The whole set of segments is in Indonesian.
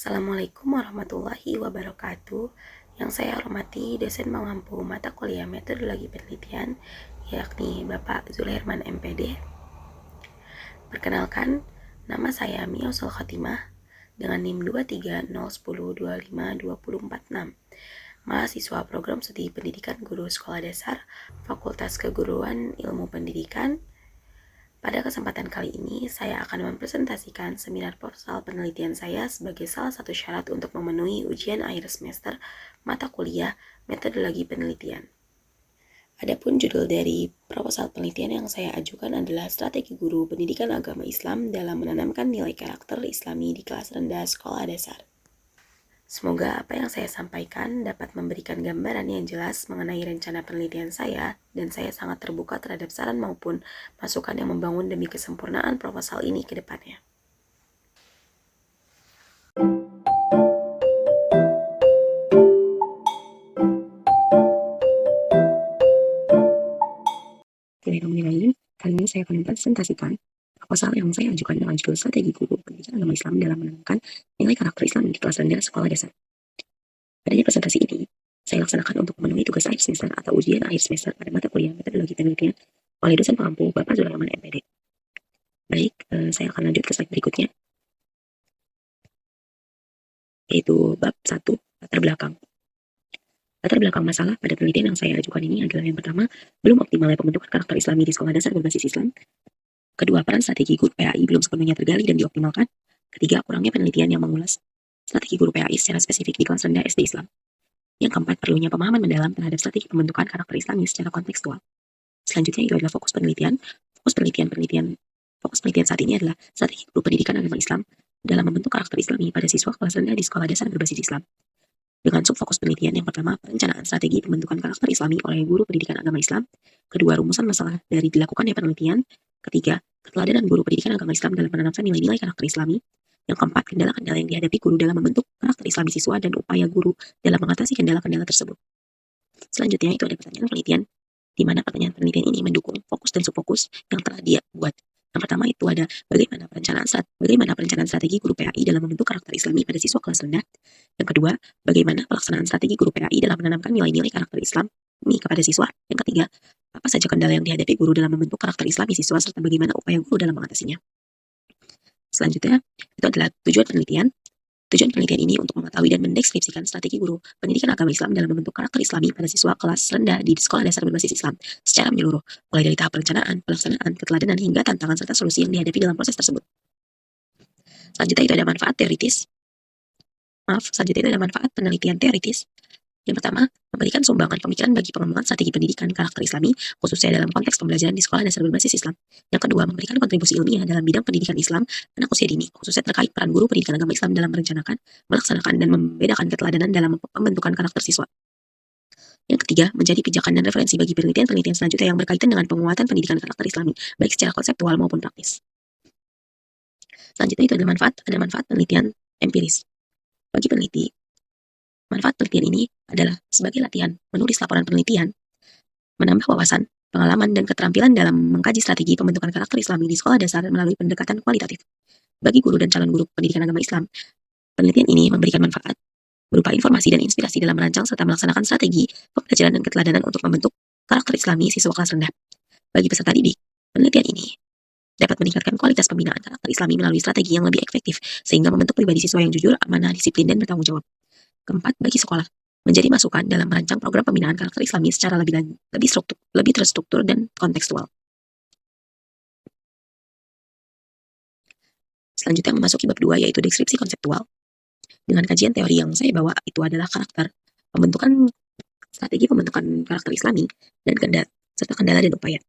Assalamualaikum warahmatullahi wabarakatuh. Yang saya hormati dosen pengampu mata kuliah metodologi penelitian, yakni Bapak Zulherman MPD. Perkenalkan, nama saya Miosul Khatimah dengan NIM 23010252046, mahasiswa program studi pendidikan guru sekolah dasar, Fakultas Keguruan Ilmu Pendidikan. Pada kesempatan kali ini, saya akan mempresentasikan seminar proposal penelitian saya sebagai salah satu syarat untuk memenuhi ujian akhir semester mata kuliah metodologi penelitian. Adapun judul dari proposal penelitian yang saya ajukan adalah Strategi Guru Pendidikan Agama Islam dalam menanamkan nilai karakter Islami di kelas rendah sekolah dasar. Semoga apa yang saya sampaikan dapat memberikan gambaran yang jelas mengenai rencana penelitian saya, dan saya sangat terbuka terhadap saran maupun masukan yang membangun demi kesempurnaan proposal ini ke depannya. Kali ini saya akan mempresentasikan proposal yang saya ajukan dengan judul Strategi Guru Pendidikan Agama Islam dalam menanamkan nilai karakter Islam di kelas rendah sekolah dasar. Padanya presentasi ini, saya laksanakan untuk memenuhi tugas akhir semester atau ujian akhir semester pada mata kuliah metodologi penelitian oleh dosen pengampu Bapak Zulaiman MPD. Baik, saya akan lanjut ke slide berikutnya, yaitu bab 1, latar belakang. Latar belakang masalah pada penelitian yang saya ajukan ini adalah yang pertama, belum optimalnya pembentukan karakter Islami di sekolah dasar berbasis Islam. Kedua, peran strategi guru PAI belum sepenuhnya tergali dan dioptimalkan. Ketiga, kurangnya penelitian yang mengulas strategi guru PAI secara spesifik di kelas rendah SD Islam. Yang keempat, perlunya pemahaman mendalam terhadap strategi pembentukan karakter Islami secara kontekstual. Selanjutnya itu adalah fokus penelitian. Fokus penelitian saat ini adalah strategi guru pendidikan agama Islam dalam membentuk karakter Islami pada siswa kelas rendah di sekolah dasar berbasis Islam. Dengan subfokus penelitian yang pertama, perencanaan strategi pembentukan karakter Islami oleh guru pendidikan agama Islam. Kedua, rumusan masalah dari dilakukannya penelitian. Ketiga, keteladanan guru pendidikan agama Islam dalam menanamkan nilai-nilai karakter Islami. Yang keempat, kendala-kendala yang dihadapi guru dalam membentuk karakter Islami siswa dan upaya guru dalam mengatasi kendala-kendala tersebut. Selanjutnya itu ada pertanyaan penelitian, di mana pertanyaan penelitian ini mendukung fokus dan subfokus yang telah dia buat. Yang pertama itu ada bagaimana perencanaan strategi guru PAI dalam membentuk karakter Islami pada siswa kelas rendah. Yang kedua, bagaimana pelaksanaan strategi guru PAI dalam menanamkan nilai-nilai karakter Islam ini kepada siswa. Yang ketiga, apa saja kendala yang dihadapi guru dalam membentuk karakter Islami siswa serta bagaimana upaya guru dalam mengatasinya. Selanjutnya, itu adalah tujuan penelitian. Tujuan penelitian ini untuk mengetahui dan mendeskripsikan strategi guru pendidikan agama Islam dalam membentuk karakter Islami pada siswa kelas rendah di sekolah dasar berbasis Islam secara menyeluruh, mulai dari tahap perencanaan, pelaksanaan, keteladanan, hingga tantangan serta solusi yang dihadapi dalam proses tersebut. Selanjutnya itu ada manfaat penelitian teoritis. Yang pertama, memberikan sumbangan pemikiran bagi pengembangan strategi pendidikan karakter Islami, khususnya dalam konteks pembelajaran di sekolah dasar berbasis Islam. Yang kedua, memberikan kontribusi ilmiah dalam bidang pendidikan Islam anak usia dini, khususnya terkait peran guru pendidikan agama Islam dalam merencanakan, melaksanakan, dan membedakan keteladanan dalam pembentukan karakter siswa. Yang ketiga, menjadi pijakan dan referensi bagi penelitian-penelitian selanjutnya yang berkaitan dengan penguatan pendidikan karakter Islami, baik secara konseptual maupun praktis. Selanjutnya itu adalah manfaat penelitian empiris. Bagi peneliti, manfaat penelitian ini adalah sebagai latihan menulis laporan penelitian, menambah wawasan, pengalaman, dan keterampilan dalam mengkaji strategi pembentukan karakter Islami di sekolah dasar melalui pendekatan kualitatif. Bagi guru dan calon guru pendidikan agama Islam, penelitian ini memberikan manfaat berupa informasi dan inspirasi dalam merancang serta melaksanakan strategi pembelajaran dan keteladanan untuk membentuk karakter Islami siswa kelas rendah. Bagi peserta didik, penelitian ini dapat meningkatkan kualitas pembinaan karakter Islami melalui strategi yang lebih efektif, sehingga membentuk pribadi siswa yang jujur, amanah, disiplin, dan bertanggung jawab. Keempat, bagi sekolah, menjadi masukan dalam merancang program pembinaan karakter Islami secara lebih terstruktur dan kontekstual. Selanjutnya memasuki bab 2, yaitu deskripsi konseptual. Dengan kajian teori yang saya bawa itu adalah strategi pembentukan karakter Islami serta kendala dan upaya.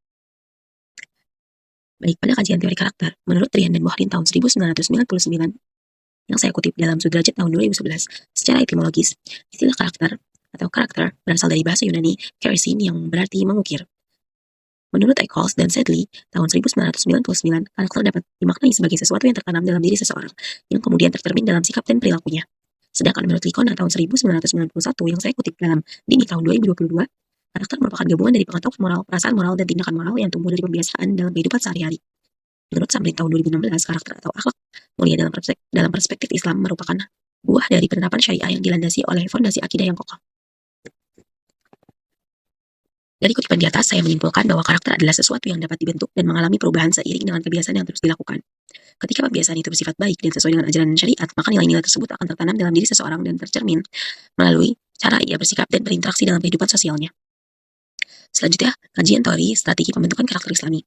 Baik, pada kajian teori karakter, menurut Trian dan Mohlin tahun 1999, yang saya kutip dalam Sudrajat tahun 2011, secara etimologis, istilah karakter berasal dari bahasa Yunani kerasin yang berarti mengukir. Menurut Eccles dan Sedley tahun 1999, karakter dapat dimaknai sebagai sesuatu yang tertanam dalam diri seseorang, yang kemudian tercermin dalam sikap dan perilakunya. Sedangkan menurut Licona tahun 1991, yang saya kutip dalam Dini tahun 2022, karakter merupakan gabungan dari pengetahuan moral, perasaan moral, dan tindakan moral yang tumbuh dari pembiasaan dalam kehidupan sehari-hari. Menurut Samrin tahun 2016, karakter atau akhlak mulia dalam perspektif Islam merupakan buah dari penerapan syariah yang dilandasi oleh fondasi akidah yang kokoh. Dari kutipan di atas, saya menyimpulkan bahwa karakter adalah sesuatu yang dapat dibentuk dan mengalami perubahan seiring dengan kebiasaan yang terus dilakukan. Ketika kebiasaan itu bersifat baik dan sesuai dengan ajaran syariat, maka nilai-nilai tersebut akan tertanam dalam diri seseorang dan tercermin melalui cara ia bersikap dan berinteraksi dalam kehidupan sosialnya. Selanjutnya, kajian teori strategi pembentukan karakter Islami.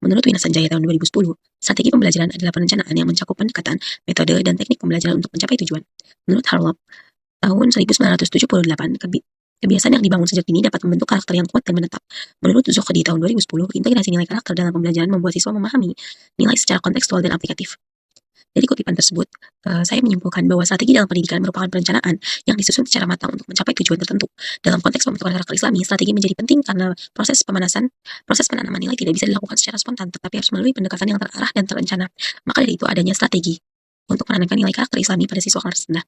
Menurut Wina Sanjaya tahun 2010, strategi pembelajaran adalah perencanaan yang mencakup pendekatan, metode, dan teknik pembelajaran untuk mencapai tujuan. Menurut Harlow, tahun 1978, kebiasaan yang dibangun sejak dini dapat membentuk karakter yang kuat dan menetap. Menurut Zuhdi tahun 2010, integrasi nilai karakter dalam pembelajaran membuat siswa memahami nilai secara kontekstual dan aplikatif. Dari kutipan tersebut, saya menyimpulkan bahwa strategi dalam pendidikan merupakan perencanaan yang disusun secara matang untuk mencapai tujuan tertentu. Dalam konteks pembentukan karakter Islami, strategi menjadi penting karena proses penanaman nilai tidak bisa dilakukan secara spontan, tetapi harus melalui pendekatan yang terarah dan terencana. Maka dari itu adanya strategi untuk menanamkan nilai karakter Islami pada siswa kelas rendah.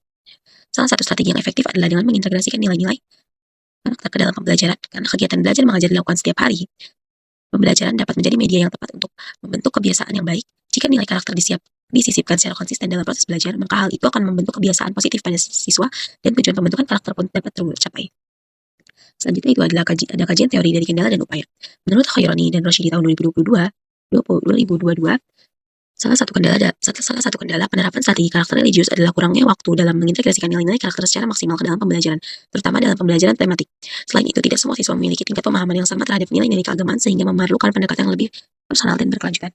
Salah satu strategi yang efektif adalah dengan mengintegrasikan nilai-nilai karakter ke dalam pembelajaran. Karena kegiatan belajar mengajar dilakukan setiap hari, pembelajaran dapat menjadi media yang tepat untuk membentuk kebiasaan yang baik. Jika nilai karakter disisipkan secara konsisten dalam proses belajar, maka hal itu akan membentuk kebiasaan positif pada siswa dan tujuan pembentukan karakter pun dapat tercapai. Selanjutnya itu adalah kajian teori dari kendala dan upaya. Menurut Khairani dan Roshidi tahun 2022, salah satu kendala penerapan strategi karakter religius adalah kurangnya waktu dalam mengintegrasikan nilai-nilai karakter secara maksimal ke dalam pembelajaran, terutama dalam pembelajaran tematik. Selain itu, tidak semua siswa memiliki tingkat pemahaman yang sama terhadap nilai-nilai keagamaan sehingga memerlukan pendekatan yang lebih personal dan berkelanjutan.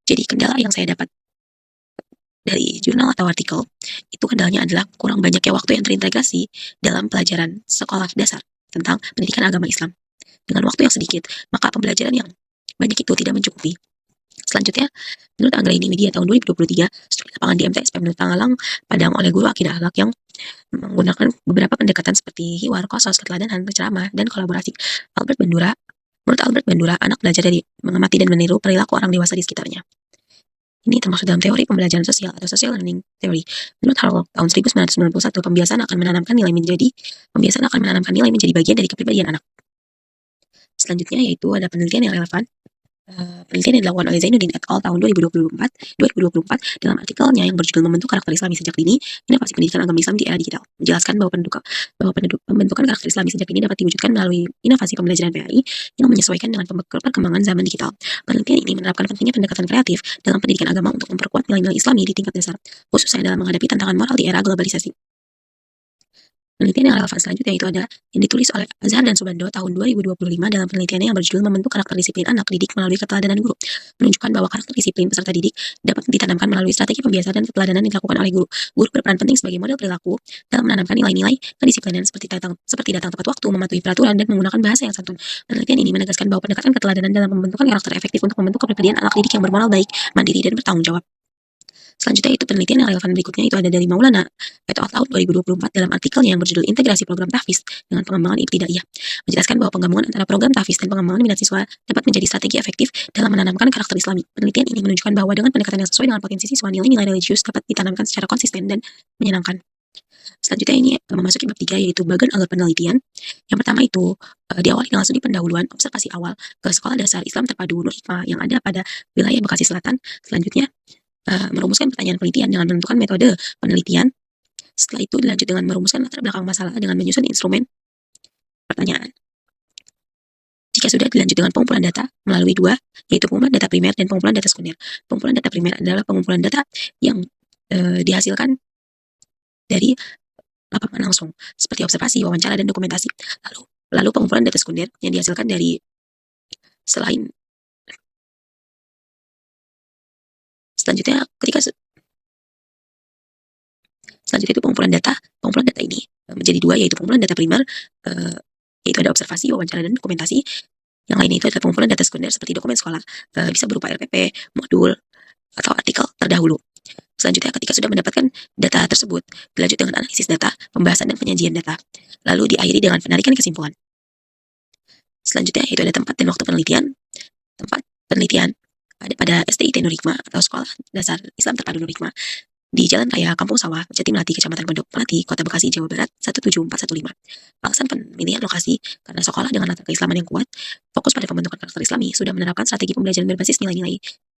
Jadi kendala yang saya dapat dari jurnal atau artikel, itu kendalanya adalah kurang banyaknya waktu yang terintegrasi dalam pelajaran sekolah dasar tentang pendidikan agama Islam. Dengan waktu yang sedikit, maka pembelajaran yang banyak itu tidak mencukupi. Selanjutnya, menurut Anggraini Media tahun 2023, studi lapangan di MTS Pemnu Tangalang Padang oleh guru akidah akhlak yang menggunakan beberapa pendekatan seperti hiwar, kosos, keteladanan, ceramah, dan kolaborasi. Menurut Albert Bandura, anak belajar dari mengamati dan meniru perilaku orang dewasa di sekitarnya. Ini termasuk dalam teori pembelajaran sosial atau social learning theory. Menurut Harlow, tahun 1991, pembiasaan akan menanamkan nilai menjadi bagian dari kepribadian anak. Selanjutnya yaitu ada penelitian yang relevan. Penelitian yang dilakukan oleh Zainuddin et al. Tahun 2024 dalam artikelnya yang berjudul Membentuk Karakter Islami Sejak Dini, Inovasi Pendidikan Agama Islam di Era Digital, menjelaskan bahwa pembentukan karakter Islami sejak dini dapat diwujudkan melalui inovasi pembelajaran PAI yang menyesuaikan dengan perkembangan zaman digital. Penelitian ini menerapkan pentingnya pendekatan kreatif dalam pendidikan agama untuk memperkuat nilai-nilai Islami di tingkat dasar, khususnya dalam menghadapi tantangan moral di era globalisasi. Penelitian yang relevan selanjutnya itu ada yang ditulis oleh Azhar dan Subando tahun 2025 dalam penelitiannya yang berjudul Membentuk Karakter Disiplin Anak Didik Melalui Keteladanan Guru, menunjukkan bahwa karakter disiplin peserta didik dapat ditanamkan melalui strategi pembiasaan dan keteladanan yang dilakukan oleh guru. Guru berperan penting sebagai model perilaku dalam menanamkan nilai-nilai kedisiplinan seperti datang tepat waktu, mematuhi peraturan, dan menggunakan bahasa yang santun. Penelitian ini menegaskan bahwa pendekatan keteladanan dalam pembentukan karakter efektif untuk membentuk kepribadian anak didik yang bermoral baik, mandiri, dan bertanggung jawab. Selanjutnya itu penelitian yang relevan berikutnya itu ada dari Maulana et al. Tahun 2024 dalam artikelnya yang berjudul Integrasi Program Tahfiz dengan Pengembangan Ibtidaiyah, menjelaskan bahwa penggabungan antara program tahfiz dan pengembangan minat siswa dapat menjadi strategi efektif dalam menanamkan karakter Islami. Penelitian ini menunjukkan bahwa dengan pendekatan yang sesuai dengan potensi siswa, nilai-nilai religius dapat ditanamkan secara konsisten dan menyenangkan. Selanjutnya ini memasuki bab 3 yaitu bagian alur penelitian. Yang pertama itu diawali dengan studi pendahuluan observasi awal ke sekolah dasar Islam terpadu Nur Hikmah yang ada pada wilayah Bekasi Selatan. Selanjutnya merumuskan pertanyaan penelitian dengan menentukan metode penelitian. Setelah itu dilanjut dengan merumuskan latar belakang masalah dengan menyusun instrumen pertanyaan. Jika sudah dilanjut dengan pengumpulan data melalui dua, yaitu pengumpulan data primer dan pengumpulan data sekunder. Pengumpulan data primer adalah pengumpulan data yang dihasilkan dari lapangan langsung, seperti observasi, wawancara, dan dokumentasi. Lalu pengumpulan data sekunder yang dihasilkan dari selanjutnya itu pengumpulan data ini menjadi dua, yaitu pengumpulan data primer, yaitu ada observasi, wawancara, dan dokumentasi. Yang lainnya itu adalah pengumpulan data sekunder seperti dokumen sekolah, bisa berupa RPP, modul, atau artikel terdahulu. Selanjutnya ketika sudah mendapatkan data tersebut, dilanjut dengan analisis data, pembahasan, dan penyajian data. Lalu diakhiri dengan penarikan kesimpulan. Selanjutnya itu ada tempat dan waktu penelitian. Tempat penelitian ada pada STIT Nur Hikmah atau Sekolah Dasar Islam Terpadu Nur Hikmah di Jalan Raya Kampung Sawah, Jati Melati, Kecamatan Pondok Melati, Kota Bekasi, Jawa Barat 17415. Alasan pemilihan lokasi karena sekolah dengan latar keislaman yang kuat, fokus pada pembentukan karakter Islami, sudah menerapkan strategi pembelajaran berbasis nilai-nilai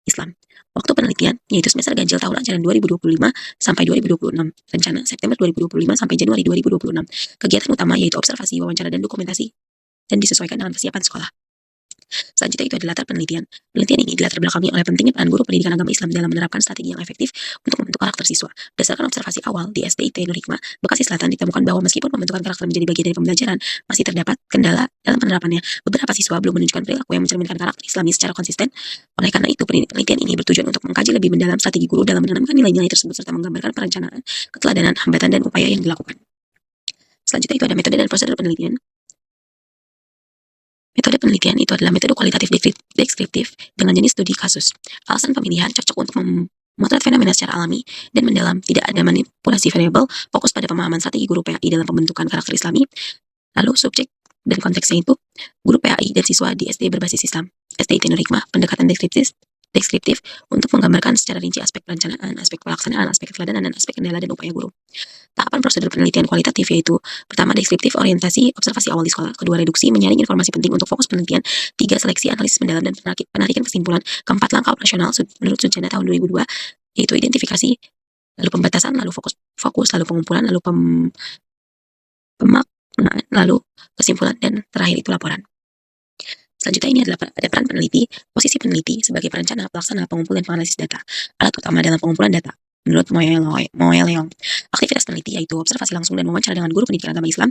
Islam. Waktu penelitian yaitu semester ganjil tahun ajaran 2025 sampai 2026. Rencana September 2025 sampai Januari 2026. Kegiatan utama yaitu observasi, wawancara, dan dokumentasi dan disesuaikan dengan kesiapan sekolah. Selanjutnya itu adalah latar penelitian. Penelitian ini dilatar belakangi oleh pentingnya peran guru pendidikan agama Islam dalam menerapkan strategi yang efektif untuk membentuk karakter siswa. Berdasarkan observasi awal di SDIT Nur Hikmah, Bekasi Selatan ditemukan bahwa meskipun pembentukan karakter menjadi bagian dari pembelajaran, masih terdapat kendala dalam penerapannya. Beberapa siswa belum menunjukkan perilaku yang mencerminkan karakter Islami secara konsisten. Oleh karena itu, penelitian ini bertujuan untuk mengkaji lebih mendalam strategi guru dalam menanamkan nilai-nilai tersebut serta menggambarkan perencanaan, keteladanan, hambatan, dan upaya yang dilakukan. Selanjutnya itu ada metode dan prosedur penelitian. Metode penelitian itu adalah metode kualitatif deskriptif dengan jenis studi kasus. Alasan pemilihan cocok untuk memotret fenomena secara alami dan mendalam, tidak ada manipulasi variabel, fokus pada pemahaman strategi guru PAI dalam pembentukan karakter Islami. Lalu subjek dan konteksnya itu guru PAI dan siswa di SD berbasis Islam. SDIT Nur Hikmah, pendekatan deskriptif untuk menggambarkan secara rinci aspek perencanaan, aspek pelaksanaan, aspek keteladanan, dan aspek kendala dan upaya guru. Tahapan prosedur penelitian kualitatif yaitu pertama deskriptif orientasi observasi awal di sekolah, kedua reduksi menyaring informasi penting untuk fokus penelitian, tiga seleksi analisis mendalam dan penarikan kesimpulan, keempat langkah operasional menurut Sujana tahun 2002 yaitu identifikasi, lalu pembatasan, lalu fokus, lalu pengumpulan, lalu pemaknaan, lalu kesimpulan, dan terakhir itu laporan. Selanjutnya ini adalah ada peran peneliti, posisi peneliti sebagai perencana, pelaksana, pengumpul, dan penganalisis data. Alat utama dalam pengumpulan data. Menurut Moeleong, aktivitas peneliti yaitu observasi langsung dan wawancara dengan guru pendidikan agama Islam,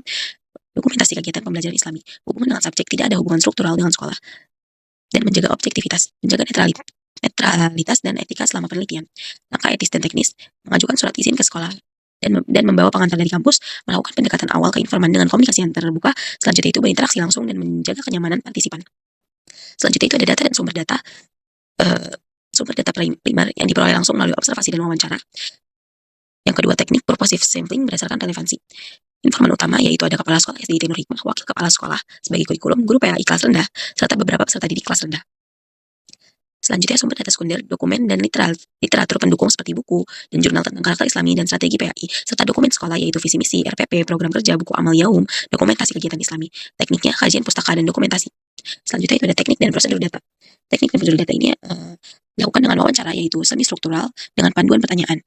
dokumentasi kegiatan pembelajaran Islami, hubungan dengan subjek, tidak ada hubungan struktural dengan sekolah, dan menjaga objektivitas, menjaga netralitas dan etika selama penelitian. Langkah etis dan teknis, mengajukan surat izin ke sekolah, dan membawa pengantar dari kampus, melakukan pendekatan awal keinforman dengan komunikasi yang terbuka, selanjutnya itu berinteraksi langsung dan menjaga kenyamanan partisipan. Selanjutnya itu ada data dan sumber data. Sumber data primer yang diperoleh langsung melalui observasi dan wawancara. Yang kedua, teknik purposive sampling berdasarkan relevansi. Informan utama yaitu ada kepala sekolah SDIT Nur Hikmah, wakil kepala sekolah sebagai kurikulum, guru PAI kelas rendah, serta beberapa peserta didik kelas rendah. Selanjutnya sumber data sekunder, dokumen dan literatur pendukung seperti buku dan jurnal tentang karakter Islami dan strategi PAI, serta dokumen sekolah yaitu visi misi, RPP, program kerja, buku amal yaum, dokumentasi kegiatan Islami. Tekniknya kajian pustaka dan dokumentasi. Selanjutnya itu ada teknik dan prosedur data. Teknik dan prosedur data ini dilakukan dengan wawancara yaitu semi struktural dengan panduan pertanyaan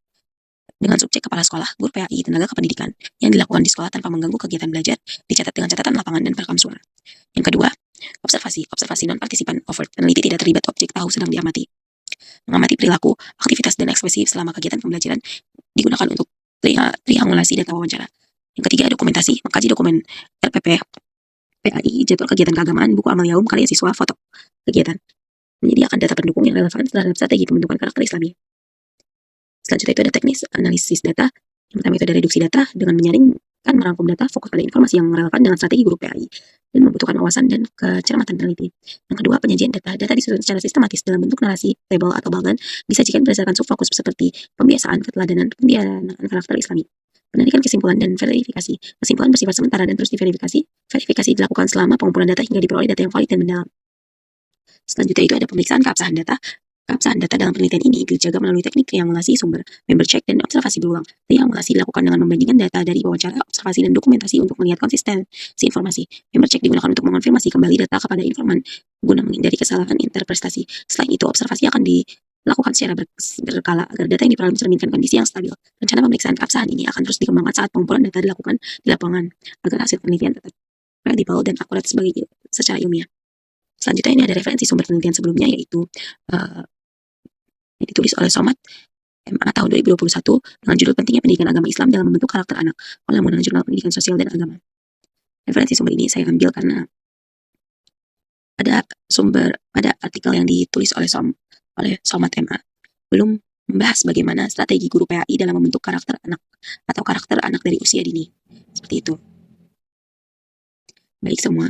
dengan subjek kepala sekolah, guru PAI, tenaga kependidikan yang dilakukan di sekolah tanpa mengganggu kegiatan belajar, dicatat dengan catatan lapangan dan perekam suara. Yang kedua, observasi non-partisipan overt, peneliti tidak terlibat, objek tahu sedang diamati. Mengamati perilaku, aktivitas, dan ekspresi selama kegiatan pembelajaran digunakan untuk triangulasi data wawancara. Yang ketiga, dokumentasi, mengkaji dokumen RPP, PAI, jadwal kegiatan keagamaan, buku amal yaum, karya siswa, foto kegiatan. Menyediakan data pendukung yang relevan terhadap strategi pembentukan karakter Islami. Selanjutnya itu ada teknis analisis data. Yang pertama itu ada reduksi data dengan menyaringkan merangkum data, fokus pada informasi yang relevan dengan strategi guru PAI dan membutuhkan wawasan dan kecermatan peneliti. Yang kedua, penyajian data. Data disusun secara sistematis dalam bentuk narasi, tabel, atau balkan, disajikan berdasarkan subfokus seperti pembiasaan, keteladanan, pembiayaan karakter Islami. Penarikan kesimpulan dan verifikasi. Kesimpulan bersifat sementara dan terus diverifikasi. Verifikasi dilakukan selama pengumpulan data hingga diperoleh data yang valid dan mendalam. Selanjutnya itu ada pemeriksaan keabsahan data. Keabsahan data dalam penelitian ini dijaga melalui teknik triangulasi sumber, member check, dan observasi berulang. Triangulasi dilakukan dengan membandingkan data dari wawancara, observasi, dan dokumentasi untuk melihat konsistensi informasi. Member check digunakan untuk mengonfirmasi kembali data kepada informan guna menghindari kesalahan interpretasi. Selain itu, observasi akan dilakukan secara berkala agar data yang diperoleh mencerminkan kondisi yang stabil. Rencana pemeriksaan keabsahan ini akan terus dikembangkan saat pengumpulan data dilakukan di lapangan agar hasil penelitian tetap kredibel dan akurat secara ilmiah. Selanjutnya ini ada referensi sumber penelitian sebelumnya yaitu yang ditulis oleh Somat MA tahun 2021 dengan judul Pentingnya Pendidikan Agama Islam dalam Membentuk Karakter Anak oleh Jurnal Pendidikan Sosial dan Agama. Referensi sumber ini saya ambil karena ada artikel yang ditulis oleh Somat MA belum membahas bagaimana strategi guru PAI dalam membentuk karakter anak atau karakter anak dari usia dini. Seperti itu. Baik semua.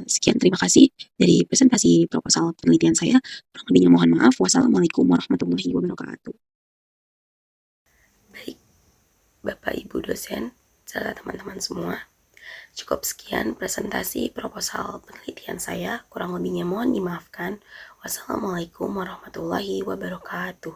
Sekian, terima kasih dari presentasi proposal penelitian saya. Kurang lebihnya mohon maaf. Wassalamualaikum warahmatullahi wabarakatuh. Baik, Bapak Ibu dosen, serta teman-teman semua. Cukup sekian presentasi proposal penelitian saya. Kurang lebihnya mohon dimaafkan. Wassalamualaikum warahmatullahi wabarakatuh.